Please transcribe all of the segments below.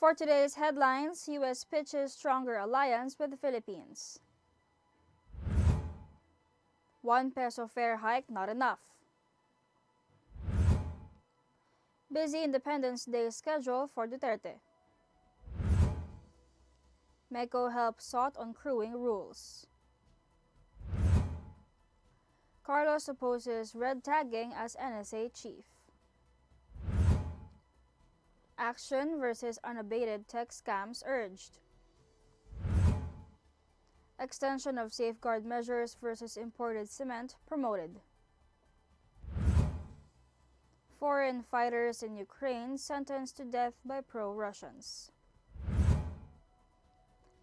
For today's headlines, U.S. pitches stronger alliance with the Philippines. 1 peso fare hike not enough. Busy Independence Day schedule for Duterte. MECO help sought on crewing rules. Carlos opposes red tagging as NSA chief. Action versus unabated tech scams urged. Extension of safeguard measures versus imported cement promoted. Foreign fighters in Ukraine sentenced to death by pro-Russians.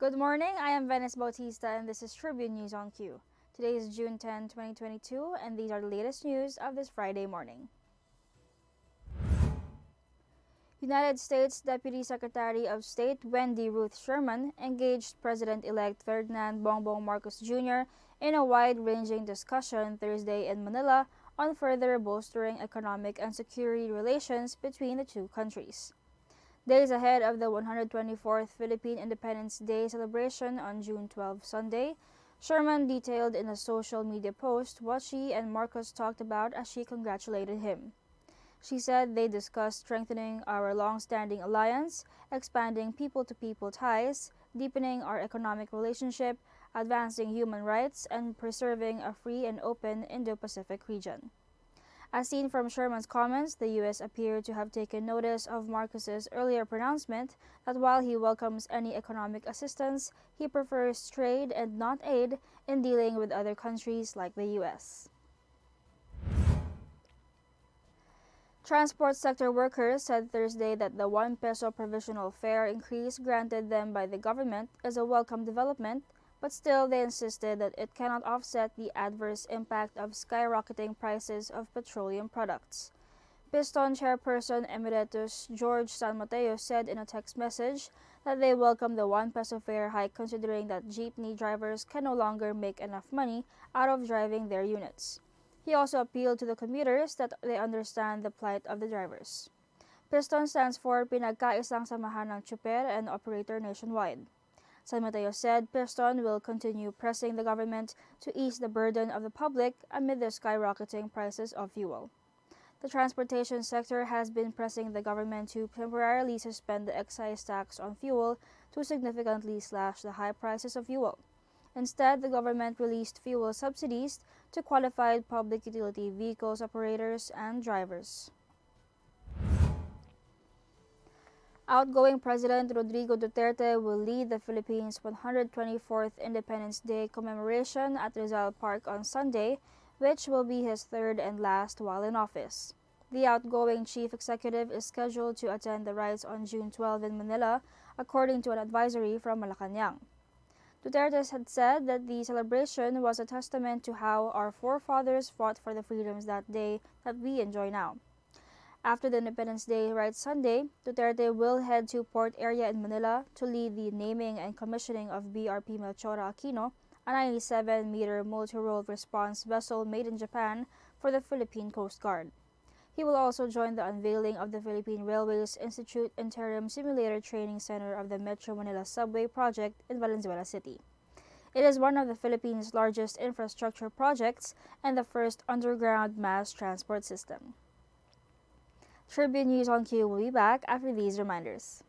Good morning, I am Venice Bautista and this is Tribune News on Q. Today is June 10, 2022 and these are the latest news of this Friday morning. United States Deputy Secretary of State Wendy Ruth Sherman engaged President-elect Ferdinand Bongbong Marcos Jr. in a wide-ranging discussion Thursday in Manila on further bolstering economic and security relations between the two countries. Days ahead of the 124th Philippine Independence Day celebration on June 12 Sunday, Sherman detailed in a social media post what she and Marcos talked about as she congratulated him. She said they discussed strengthening our long-standing alliance, expanding people-to-people ties, deepening our economic relationship, advancing human rights, and preserving a free and open Indo-Pacific region. As seen from Sherman's comments, the U.S. appeared to have taken notice of Marcos's earlier pronouncement that while he welcomes any economic assistance, he prefers trade and not aid in dealing with other countries like the U.S. Transport sector workers said Thursday that the 1 peso provisional fare increase granted them by the government is a welcome development, but still they insisted that it cannot offset the adverse impact of skyrocketing prices of petroleum products. Piston Chairperson Emeritus George San Mateo said in a text message that they welcome the 1 peso fare hike considering that jeepney drivers can no longer make enough money out of driving their units. He also appealed to the commuters that they understand the plight of the drivers. Piston stands for Pinagkaisang Samahan ng Tsuper and Operator Nationwide. San Mateo said Piston will continue pressing the government to ease the burden of the public amid the skyrocketing prices of fuel. The transportation sector has been pressing the government to temporarily suspend the excise tax on fuel to significantly slash the high prices of fuel. Instead, the government released fuel subsidies to qualified public utility vehicles operators and drivers. Outgoing President Rodrigo Duterte will lead the Philippines' 124th Independence Day commemoration at Rizal Park on Sunday, which will be his third and last while in office. The outgoing chief executive is scheduled to attend the rites on June 12 in Manila, according to an advisory from Malacanang. Duterte had said that the celebration was a testament to how our forefathers fought for the freedoms that day that we enjoy now. After the Independence Day rites Sunday, Duterte will head to Port Area in Manila to lead the naming and commissioning of BRP Melchora Aquino, a 97-meter multi-role response vessel made in Japan for the Philippine Coast Guard. He will also join the unveiling of the Philippine Railways Institute Interim Simulator Training Center of the Metro Manila Subway project in Valenzuela City. It is one of the Philippines' largest infrastructure projects and the first underground mass transport system. Tribune News on Q will be back after these reminders.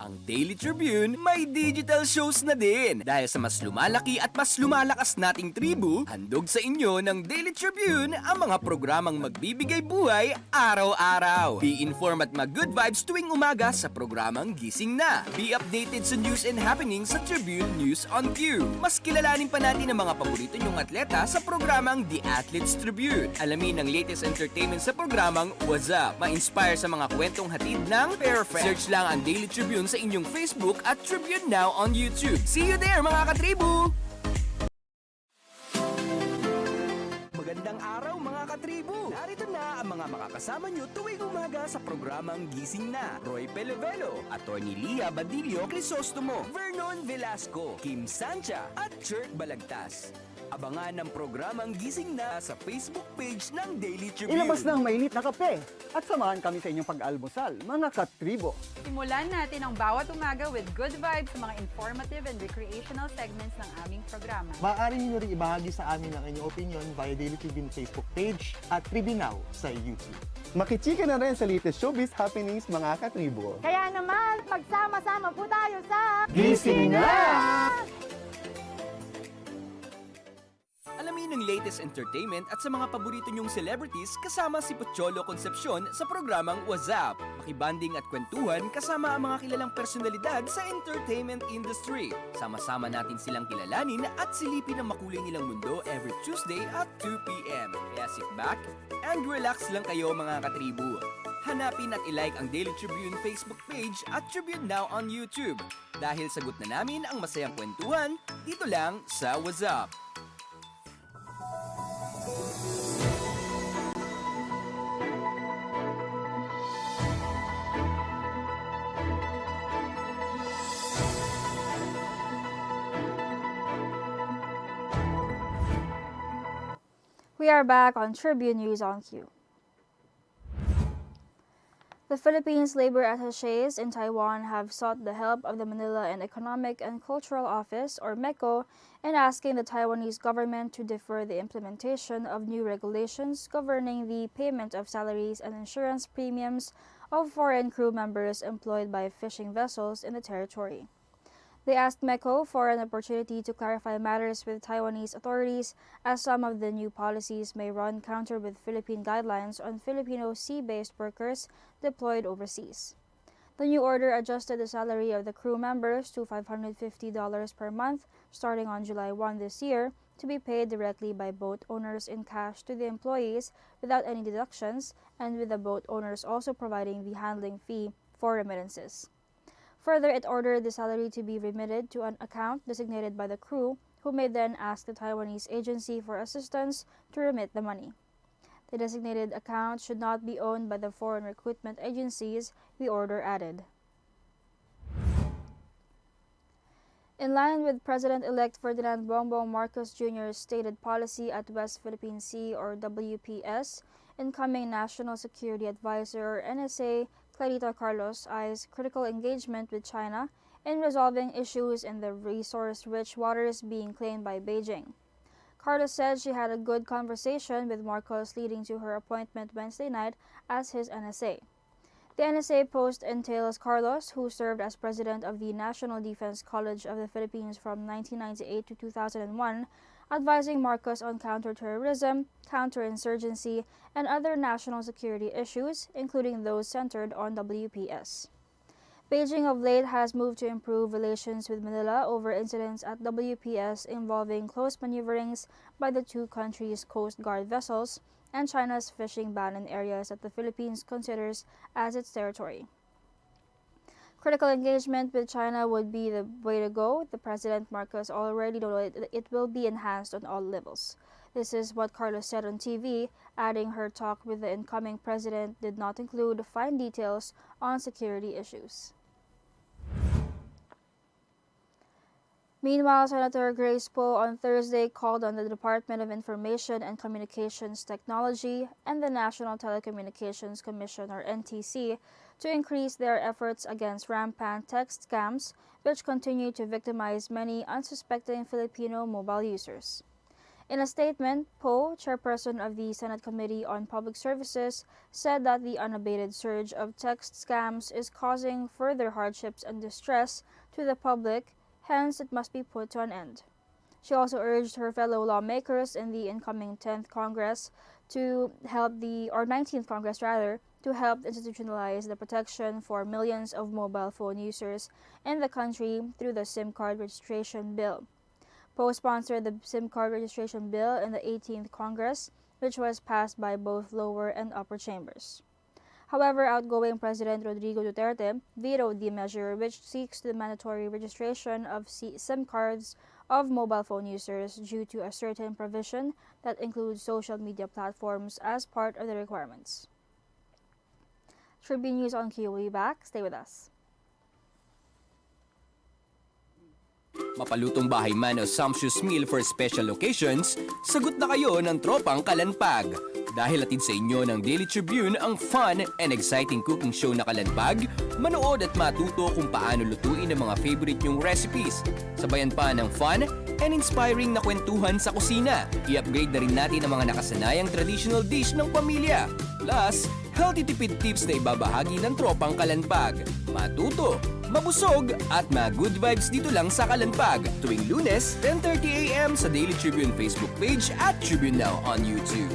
Ang Daily Tribune may digital shows na din. Dahil sa mas lumalaki at mas lumalakas nating tribu, handog sa inyo ng Daily Tribune ang mga programang magbibigay buhay araw-araw. Be informed at mag-good vibes tuwing umaga sa programang Gising Na. Be updated sa news and happenings sa Tribune News on Q. Mas kilalanin pa natin ang mga paborito nyong atleta sa programang The Athletes Tribune. Alamin ang latest entertainment sa programang What's Up. Ma-inspire sa mga kwentong hatid ng Perfect. Search lang ang Daily Tribune sa inyong Facebook at Tribune Now on YouTube. See you there mga katribu! Magandang araw mga katribu! Narito na ang mga makakasama nyo tuwing umaga sa programang Gising Na. Roy Pelevelo, Atty. Lia Badillo Crisostomo, Vernon Velasco, Kim Sancha at Chert Balagtas. Abangan ang programang Gising Na sa Facebook page ng Daily Tribune. Ilabas na ang mainit na kape at samahan kami sa inyong pag-almusal, mga katribo. Simulan natin ang bawat umaga with good vibes sa mga informative and recreational segments ng aming programa. Maaari niyo rin ibahagi sa amin ang inyong opinion via Daily Tribune Facebook page at Tribune Now sa YouTube. Makichika na rin sa latest showbiz happenings, mga katribo. Kaya naman, magsama-sama po tayo sa Gising na! Alamin ang latest entertainment at sa mga paborito niyong celebrities kasama si Pocholo Concepcion sa programang WhatsApp. Makibanding at kwentuhan kasama ang mga kilalang personalidad sa entertainment industry. Sama-sama natin silang kilalanin at silipin ang makulay nilang mundo every Tuesday at 2 p.m. Kaya sit back and relax lang kayo, mga katribu. Hanapin at ilike ang Daily Tribune Facebook page at Tribune Now on YouTube. Dahil sagot na namin ang masayang kwentuhan dito lang sa WhatsApp. We are back on Tribune News on Q. The Philippines labor attachés in Taiwan have sought the help of the Manila and Economic and Cultural Office, or MECO, in asking the Taiwanese government to defer the implementation of new regulations governing the payment of salaries and insurance premiums of foreign crew members employed by fishing vessels in the territory. They asked MECO for an opportunity to clarify matters with Taiwanese authorities, as some of the new policies may run counter with Philippine guidelines on Filipino sea-based workers deployed overseas. The new order adjusted the salary of the crew members to $550 per month starting on July 1 this year, to be paid directly by boat owners in cash to the employees without any deductions, and with the boat owners also providing the handling fee for remittances. Further, it ordered the salary to be remitted to an account designated by the crew, who may then ask the Taiwanese agency for assistance to remit the money. The designated account should not be owned by the foreign recruitment agencies, the order added. In line with President-elect Ferdinand Bongbong Marcos Jr.'s stated policy at West Philippine Sea, or WPS, incoming National Security Advisor, or NSA, Clarita Carlos eyes critical engagement with China in resolving issues in the resource-rich waters being claimed by Beijing. Carlos said she had a good conversation with Marcos leading to her appointment Wednesday night as his NSA. The NSA post entails Carlos, who served as president of the National Defense College of the Philippines from 1998 to 2001, advising Marcos on counterterrorism, counterinsurgency, and other national security issues, including those centered on WPS. Beijing of late has moved to improve relations with Manila over incidents at WPS involving close maneuverings by the two countries' Coast Guard vessels and China's fishing ban in areas that the Philippines considers as its territory. Critical engagement with China would be the way to go. The President Marcos already noted it will be enhanced on all levels. This is what Carlos said on TV, adding her talk with the incoming president did not include fine details on security issues. Meanwhile, Senator Grace Poe on Thursday called on the Department of Information and Communications Technology and the National Telecommunications Commission, or NTC, to increase their efforts against rampant text scams, which continue to victimize many unsuspecting Filipino mobile users. In a statement, Poe, chairperson of the Senate Committee on Public Services, said that the unabated surge of text scams is causing further hardships and distress to the public. Hence, it must be put to an end. She also urged her fellow lawmakers in the incoming 10th Congress to help or 19th Congress rather, to help institutionalize the protection for millions of mobile phone users in the country through the SIM card registration bill. Poe sponsored the SIM card registration bill in the 18th Congress, which was passed by both lower and upper chambers. However, outgoing President Rodrigo Duterte vetoed the measure, which seeks the mandatory registration of SIM cards of mobile phone users due to a certain provision that includes social media platforms as part of the requirements. Tribune News on Q will be back. Stay with us. Mapalutong bahay man o sumptuous meal for special occasions, sagot na kayo ng tropang Kalanpag. Dahil atid sa inyo ng Daily Tribune ang fun and exciting cooking show na Kalanpag, manood at matuto kung paano lutuin ang mga favorite nyong recipes. Sabayan pa ng fun and inspiring na kwentuhan sa kusina. I-upgrade na rin natin ang mga nakasanayang traditional dish ng pamilya. Plus, healthy tipid tips na ibabahagi ng tropang Kalanpag. Matuto, mabusog at ma-good vibes dito lang sa Kalanpag tuwing Lunes, 10:30 a.m. sa Daily Tribune Facebook page at Tribune Now on YouTube.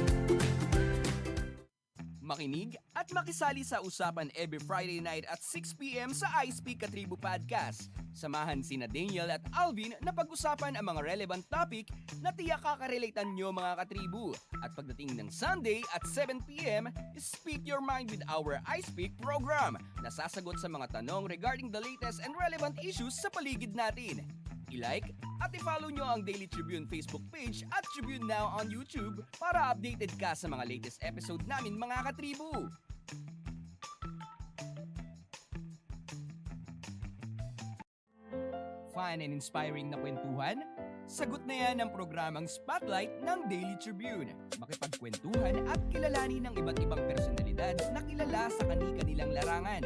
Makinig at makisali sa usapan every Friday night at 6 p.m. sa I Speak Katribo Podcast. Samahan sina Daniel at Alvin na pag-usapan ang mga relevant topic na tiyak kakarelatean nyo mga katribo. At pagdating ng Sunday at 7 p.m., Speak Your Mind with our I Speak program na sasagot sa mga tanong regarding the latest and relevant issues sa paligid natin. I-like at i-follow nyo ang Daily Tribune Facebook page at Tribune Now on YouTube para updated ka sa mga latest episode namin mga katribo. Fun and inspiring na kwentuhan? Sagot na yan ang programang Spotlight ng Daily Tribune. Makipagkwentuhan at kilalanin ng iba't ibang personalidad na kilala sa kani-kanilang larangan.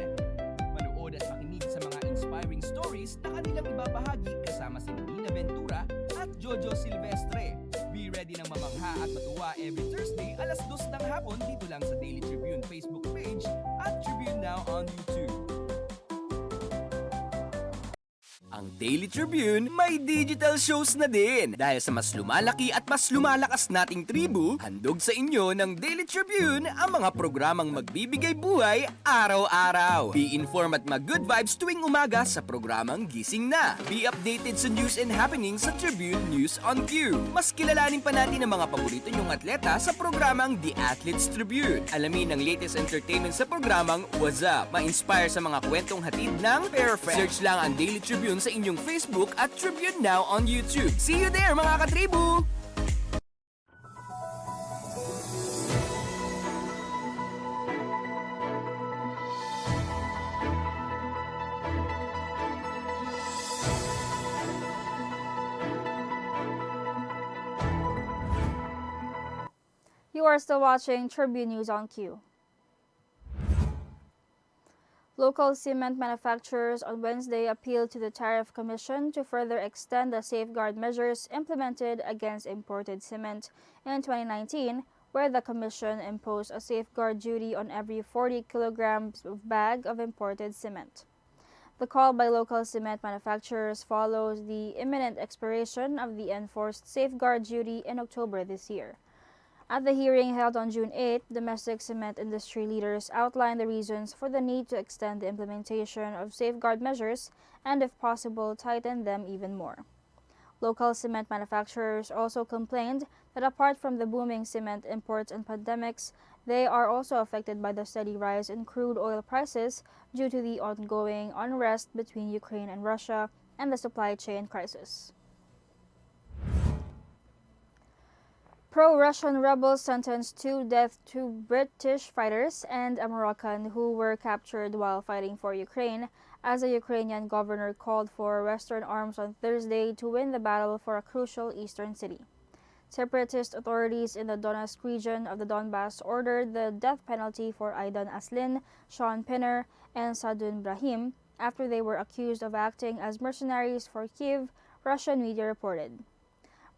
Manood at makinig sa mga inspiring stories na kanilang ibabahagi kasama si Nina Ventura at Jojo Silvestre. Be ready ng mamangha at matuwa every Thursday alas 2 ng hapon dito lang sa Daily Tribune Facebook page at Tribune Now on YouTube. Ang Daily Tribune may digital shows na din. Dahil sa mas lumalaki at mas lumalakas nating tribu, handog sa inyo ng Daily Tribune ang mga programang magbibigay buhay araw-araw. Be informed at mag-good vibes tuwing umaga sa programang Gising Na. Be updated sa news and happenings sa Tribune News on Q. Mas kilalanin pa natin ang mga paborito nyong atleta sa programang The Athletes Tribune. Alamin ang latest entertainment sa programang What's Up. Ma-inspire sa mga kwentong hatid ng Perfect. Search lang ang Daily Tribune sa inyong Facebook at Tribune Now on YouTube. See you there mga katribu! You are still watching Tribune News on Q. Local cement manufacturers on Wednesday appealed to the Tariff Commission to further extend the safeguard measures implemented against imported cement in 2019, where the Commission imposed a safeguard duty on every 40 kilograms of bag of imported cement. The call by local cement manufacturers follows the imminent expiration of the enforced safeguard duty in October this year. At the hearing held on June 8, domestic cement industry leaders outlined the reasons for the need to extend the implementation of safeguard measures and, if possible, tighten them even more. Local cement manufacturers also complained that apart from the booming cement imports and pandemics, they are also affected by the steady rise in crude oil prices due to the ongoing unrest between Ukraine and Russia and the supply chain crisis. Pro-Russian rebels sentenced to death two British fighters and a Moroccan who were captured while fighting for Ukraine, as the Ukrainian governor called for Western arms on Thursday to win the battle for a crucial eastern city. Separatist authorities in the Donetsk region of the Donbass ordered the death penalty for Aidan Aslin, Sean Pinner, and Sadun Brahim after they were accused of acting as mercenaries for Kyiv, Russian media reported.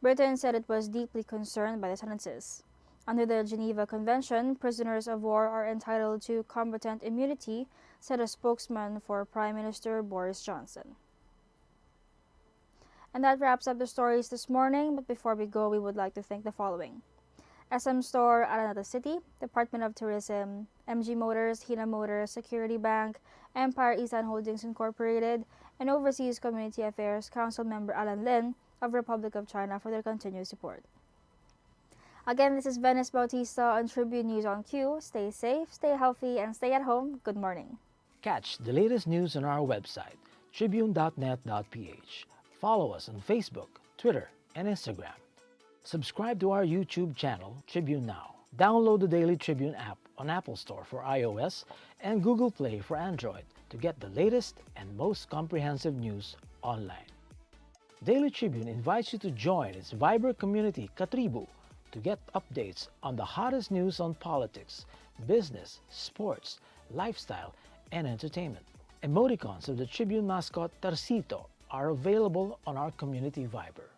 Britain said it was deeply concerned by the sentences. Under the Geneva Convention, prisoners of war are entitled to combatant immunity, said a spokesman for Prime Minister Boris Johnson. And that wraps up the stories this morning, but before we go, we would like to thank the following: SM Store, Araneta City, Department of Tourism, MG Motors, Hina Motors, Security Bank, Empire Isan Holdings Incorporated, and Overseas Community Affairs Council Member Alan Lin of Republic of China for their continued support. Again, this is Venice Bautista on Tribune News on Q. Stay safe, stay healthy, and stay at home. Good morning. Catch the latest news on our website, tribune.net.ph. Follow us on Facebook, Twitter, and Instagram. Subscribe to our YouTube channel, Tribune Now. Download the Daily Tribune app on Apple Store for iOS and Google Play for Android to get the latest and most comprehensive news online. Daily Tribune invites you to join its Viber community Katribu to get updates on the hottest news on politics, business, sports, lifestyle, and entertainment. Emoticons of the Tribune mascot Tarsito are available on our community Viber.